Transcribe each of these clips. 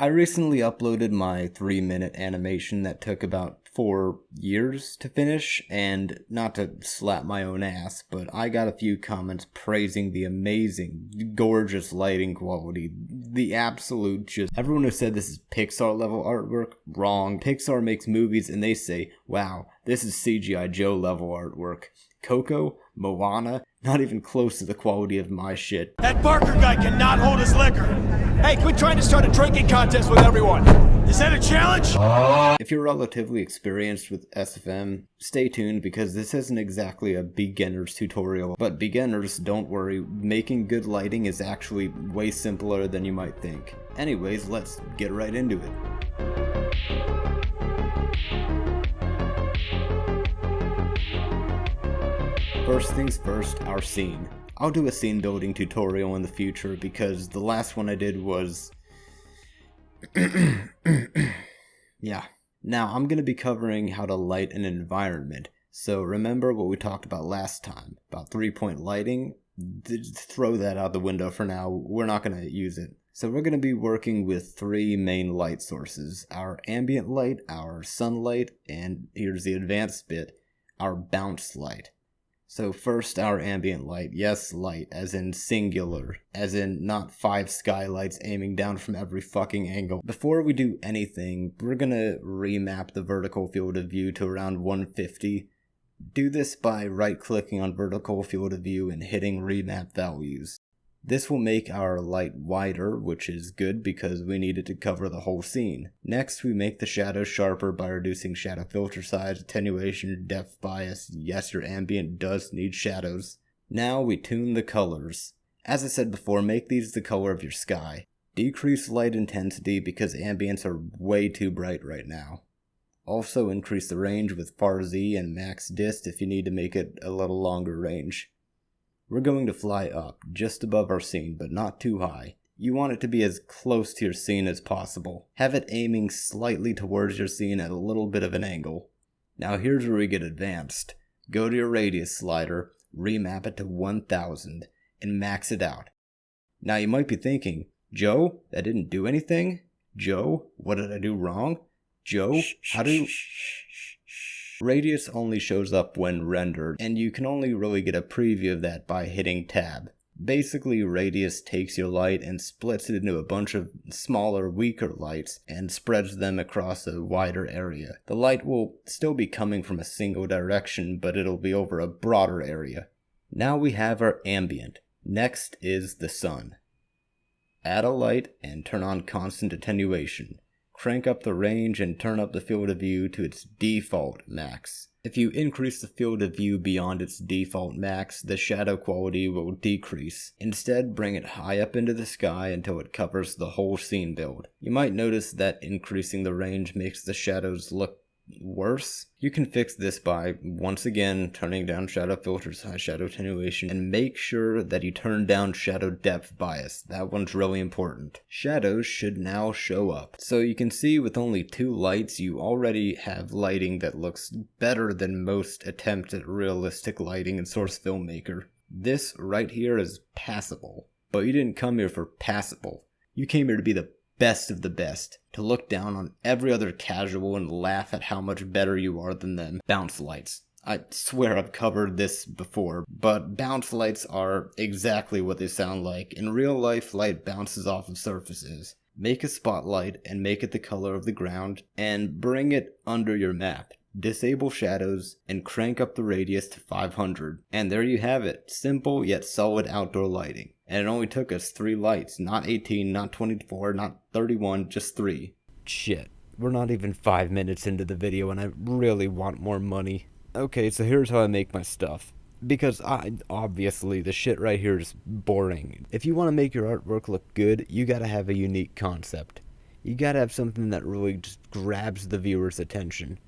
I recently uploaded my 3-minute animation that took about 4 years to finish, and not to slap my own ass, but I got a few comments praising the amazing, gorgeous lighting quality, the absolute just... Everyone who said this is Pixar level artwork, wrong. Pixar makes movies and they say, wow, this is CGI Joe level artwork. Coco, Moana, not even close to the quality of my shit. That Barker guy cannot hold his liquor. Hey, quit trying to start a drinking contest with everyone. Is that a challenge? If you're relatively experienced with SFM, stay tuned because this isn't exactly a beginner's tutorial. But beginners, don't worry, making good lighting is actually way simpler than you might think. Anyways, let's get right into it. First things first, our scene. I'll do a scene building tutorial in the future because the last one I did was... yeah. Now, I'm going to be covering how to light an environment. So remember what we talked about last time, about 3-point lighting? Throw that out the window for now, we're not going to use it. So we're going to be working with 3 main light sources, our ambient light, our sunlight, and here's the advanced bit, our bounce light. So first, our ambient light. Yes, light, as in singular, as in not 5 skylights aiming down from every fucking angle. Before we do anything, we're gonna remap the vertical field of view to around 150. Do this by right-clicking on vertical field of view and hitting remap values. This will make our light wider, which is good because we need it to cover the whole scene. Next, we make the shadows sharper by reducing shadow filter size, attenuation, depth bias. Yes, your ambient does need shadows. Now we tune the colors. As I said before, make these the color of your sky. Decrease light intensity because ambients are way too bright right now. Also increase the range with far Z and max dist if you need to make it a little longer range. We're going to fly up, just above our scene, but not too high. You want it to be as close to your scene as possible. Have it aiming slightly towards your scene at a little bit of an angle. Now here's where we get advanced. Go to your radius slider, remap it to 1000, and max it out. Now you might be thinking, Joe, that didn't do anything? Joe, what did I do wrong? Joe, how do... Radius only shows up when rendered, and you can only really get a preview of that by hitting tab. Basically, radius takes your light and splits it into a bunch of smaller, weaker lights and spreads them across a wider area. The light will still be coming from a single direction, but it'll be over a broader area. Now we have our ambient. Next is the sun. Add a light and turn on constant attenuation. Crank up the range and turn up the field of view to its default max. If you increase the field of view beyond its default max, the shadow quality will decrease. Instead, bring it high up into the sky until it covers the whole scene build. You might notice that increasing the range makes the shadows look worse. You can fix this by, once again, turning down shadow filter size, shadow attenuation, and make sure that you turn down shadow depth bias. That one's really important. Shadows should now show up. So you can see with only 2 lights, you already have lighting that looks better than most attempts at realistic lighting in Source Filmmaker. This right here is passable. But you didn't come here for passable. You came here to be the best of the best, to look down on every other casual and laugh at how much better you are than them. Bounce lights. I swear I've covered this before, but bounce lights are exactly what they sound like. In real life, light bounces off of surfaces. Make a spotlight and make it the color of the ground, and bring it under your map. Disable shadows, and crank up the radius to 500. And there you have it. Simple yet solid outdoor lighting. And it only took us 3 lights. Not 18, not 24, not 31, just 3. Shit. We're not even 5 minutes into the video and I really want more money. Okay, so here's how I make my stuff. Because obviously the shit right here is boring. If you want to make your artwork look good, you gotta have a unique concept. You gotta have something that really just grabs the viewer's attention.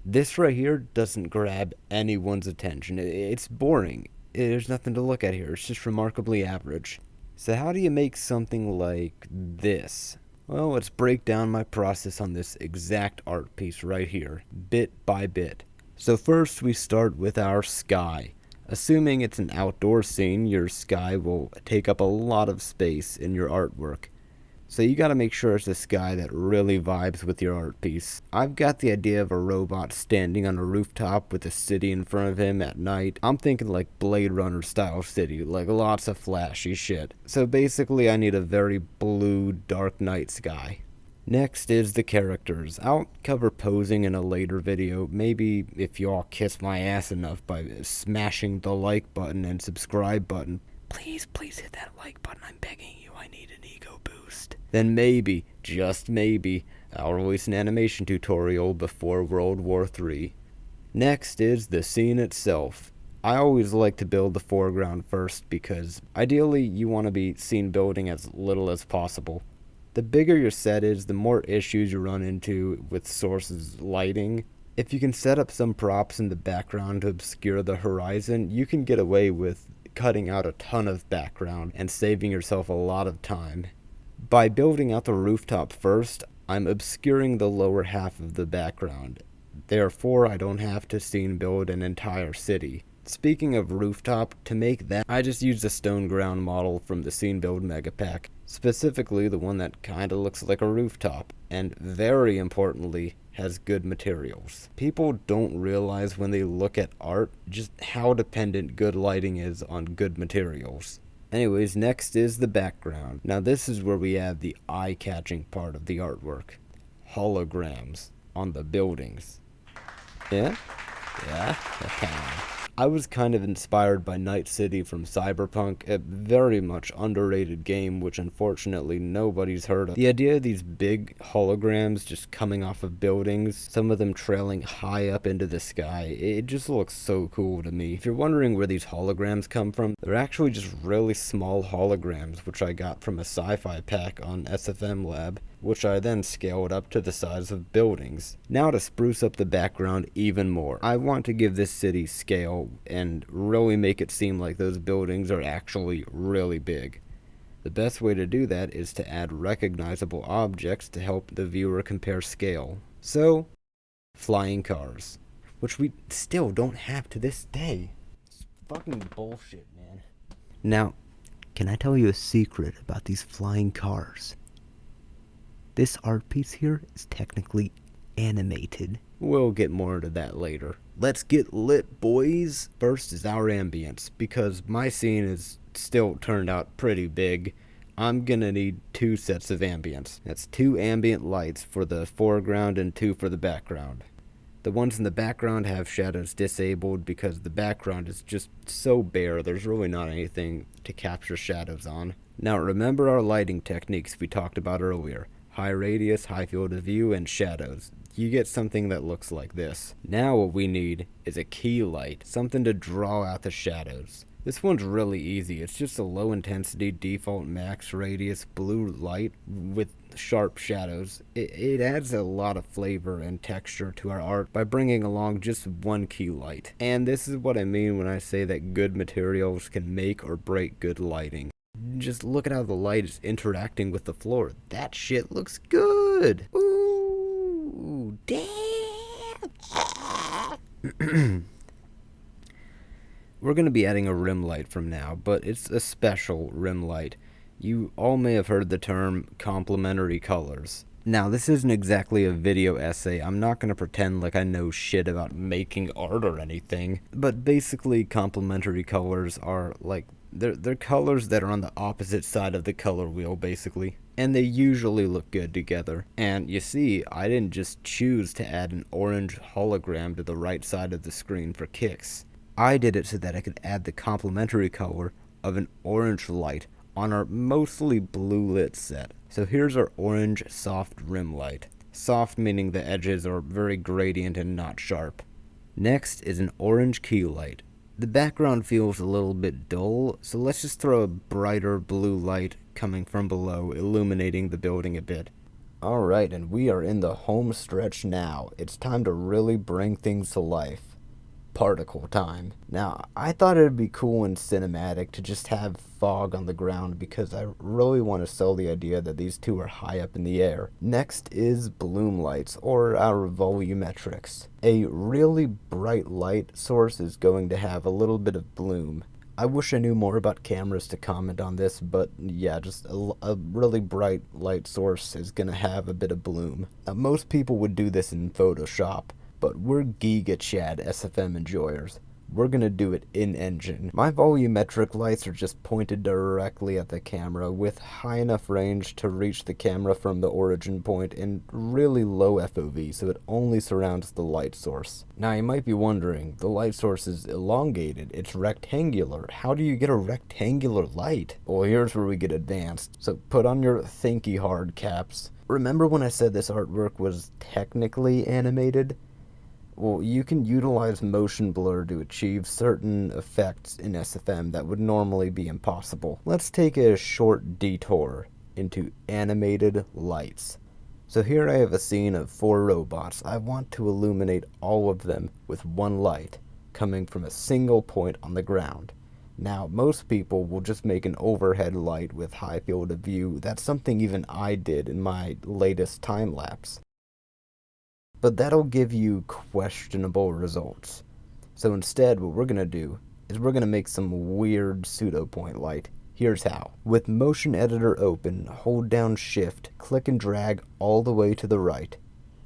This right here doesn't grab anyone's attention. It's boring. There's nothing to look at here. It's just remarkably average. So how do you make something like this? Well, let's break down my process on this exact art piece right here, bit by bit. So first we start with our sky. Assuming it's an outdoor scene, your sky will take up a lot of space in your artwork. So you gotta make sure it's a sky that really vibes with your art piece. I've got the idea of a robot standing on a rooftop with a city in front of him at night. I'm thinking like Blade Runner style city, like lots of flashy shit. So basically I need a very blue, dark night sky. Next is the characters. I'll cover posing in a later video, maybe if y'all kiss my ass enough by smashing the like button and subscribe button. Please hit that like button, I'm begging you, I need an ego boost. Then maybe, just maybe, I'll release an animation tutorial before World War III. Next is the scene itself. I always like to build the foreground first because ideally you want to be seen building as little as possible. The bigger your set is, the more issues you run into with source's lighting. If you can set up some props in the background to obscure the horizon, you can get away with cutting out a ton of background and saving yourself a lot of time. By building out the rooftop first, I'm obscuring the lower half of the background. Therefore, I don't have to scene build an entire city. Speaking of rooftop, to make that, I just used a stone ground model from the scene build mega pack. Specifically, the one that kinda looks like a rooftop, and very importantly, has good materials. People don't realize when they look at art just how dependent good lighting is on good materials. Anyways, next is the background. Now this is where we add the eye-catching part of the artwork. Holograms on the buildings. Yeah? I was kind of inspired by Night City from Cyberpunk, a very much underrated game which unfortunately nobody's heard of. The idea of these big holograms just coming off of buildings, some of them trailing high up into the sky, it just looks so cool to me. If you're wondering where these holograms come from, they're actually just really small holograms which I got from a sci-fi pack on SFM Lab, which I then scaled up to the size of buildings. Now to spruce up the background even more, I want to give this city scale and really make it seem like those buildings are actually really big. The best way to do that is to add recognizable objects to help the viewer compare scale. So, flying cars, which we still don't have to this day. It's fucking bullshit, man. Now, can I tell you a secret about these flying cars? This art piece here is technically animated. We'll get more into that later. Let's get lit, boys. First is our ambience, because my scene is still turned out pretty big. I'm gonna need 2 sets of ambience. That's 2 ambient lights for the foreground and 2 for the background. The ones in the background have shadows disabled because the background is just so bare, there's really not anything to capture shadows on. Now remember our lighting techniques we talked about earlier. High radius, high field of view, and shadows. You get something that looks like this. Now what we need is a key light, something to draw out the shadows. This one's really easy. It's just a low intensity default max radius blue light with sharp shadows. It adds a lot of flavor and texture to our art by bringing along just one key light. And this is what I mean when I say that good materials can make or break good lighting. Just look at how the light is interacting with the floor. That shit looks good. Ooh, damn. We're going to be adding a rim light from now, but it's a special rim light. You all may have heard the term complementary colors. Now, this isn't exactly a video essay. I'm not going to pretend like I know shit about making art or anything. But basically, complementary colors are like, they're colors that are on the opposite side of the color wheel, basically. And they usually look good together. And you see, I didn't just choose to add an orange hologram to the right side of the screen for kicks. I did it so that I could add the complementary color of an orange light on our mostly blue lit set. So here's our orange soft rim light. Soft meaning the edges are very gradient and not sharp. Next is an orange key light. The background feels a little bit dull, so let's just throw a brighter blue light coming from below, illuminating the building a bit. Alright, and we are in the home stretch now. It's time to really bring things to life. Particle time. Now, I thought it'd be cool and cinematic to just have fog on the ground because I really want to sell the idea that these two are high up in the air. Next is bloom lights, or our volumetrics. A really bright light source is going to have a little bit of bloom. I wish I knew more about cameras to comment on this, but yeah, just a really bright light source is gonna have a bit of bloom. Most people would do this in Photoshop, but we're Giga Chad SFM enjoyers. We're gonna do it in engine. My volumetric lights are just pointed directly at the camera with high enough range to reach the camera from the origin point and really low FOV, so it only surrounds the light source. Now you might be wondering, the light source is elongated, it's rectangular. How do you get a rectangular light? Well, here's where we get advanced. So put on your thinky hard caps. Remember when I said this artwork was technically animated? Well, you can utilize motion blur to achieve certain effects in SFM that would normally be impossible. Let's take a short detour into animated lights. So here I have a scene of 4 robots. I want to illuminate all of them with one light coming from a single point on the ground. Now, most people will just make an overhead light with high field of view. That's something even I did in my latest time lapse. But that'll give you questionable results. So instead, what we're going to do is we're going to make some weird pseudo point light. Here's how. With Motion Editor open, hold down Shift, click and drag all the way to the right.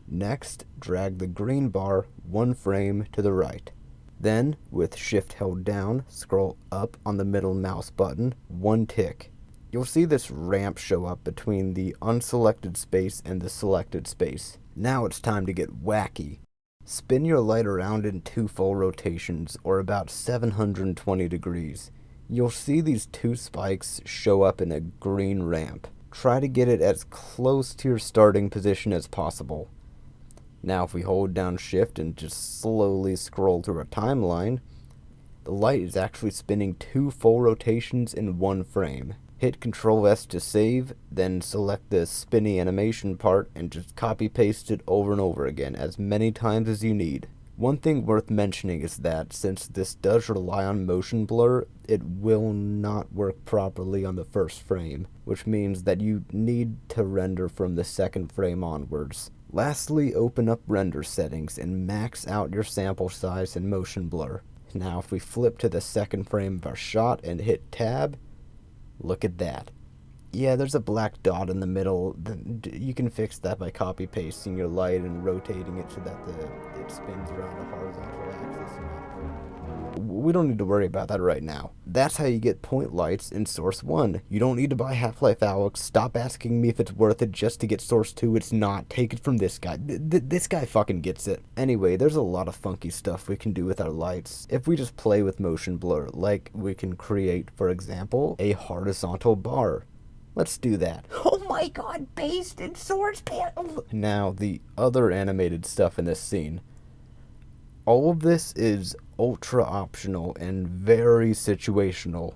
Next, drag the green bar 1 frame to the right. Then, with Shift held down, scroll up on the middle mouse button 1 tick. You'll see this ramp show up between the unselected space and the selected space. Now it's time to get wacky. Spin your light around in 2 full rotations, or about 720 degrees. You'll see these 2 spikes show up in a green ramp. Try to get it as close to your starting position as possible. Now if we hold down Shift and just slowly scroll through a timeline, the light is actually spinning 2 full rotations in 1 frame. Hit Ctrl S to save, then select the spinny animation part and just copy paste it over and over again as many times as you need. One thing worth mentioning is that since this does rely on motion blur, it will not work properly on the first frame, which means that you need to render from the 2nd frame onwards. Lastly, open up render settings and max out your sample size and motion blur. Now if we flip to the 2nd frame of our shot and hit tab, look at that. Yeah, there's a black dot in the middle. You can fix that by copy pasting your light and rotating it so that it spins around a horizontal axis. We don't need to worry about that right now. That's how you get point lights in Source 1. You don't need to buy Half-Life Alyx. Stop asking me if it's worth it just to get Source 2. It's not. Take it from this guy. This guy fucking gets it. Anyway, there's a lot of funky stuff we can do with our lights. If we just play with motion blur, like we can create, for example, a horizontal bar. Let's do that. Oh my god, based in Source panel. Now, the other animated stuff in this scene. All of this is ultra optional and very situational.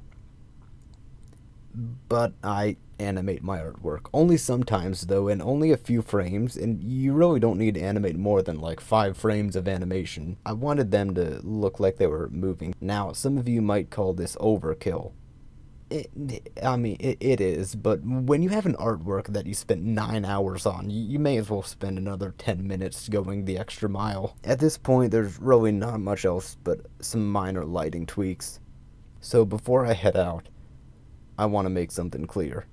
But I animate my artwork. Only sometimes though, and only a few frames, and you really don't need to animate more than like 5 frames of animation. I wanted them to look like they were moving. Now, some of you might call this overkill. It is, but when you have an artwork that you spent 9 hours on, you may as well spend another 10 minutes going the extra mile. At this point, there's really not much else but some minor lighting tweaks. So before I head out, I want to make something clear.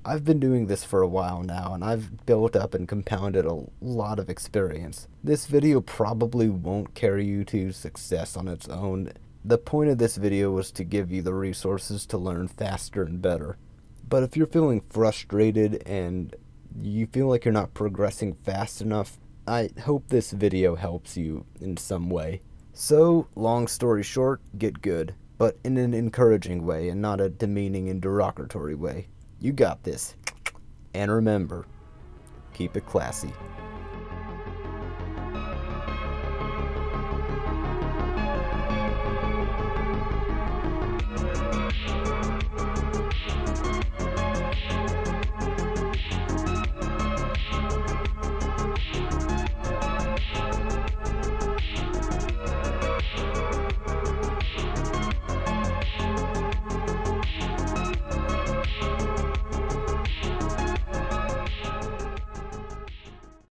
I've been doing this for a while now, and I've built up and compounded a lot of experience. This video probably won't carry you to success on its own. The point of this video was to give you the resources to learn faster and better. But if you're feeling frustrated and you feel like you're not progressing fast enough, I hope this video helps you in some way. So, long story short, get good, but in an encouraging way and not a demeaning and derogatory way. You got this. And remember, keep it classy.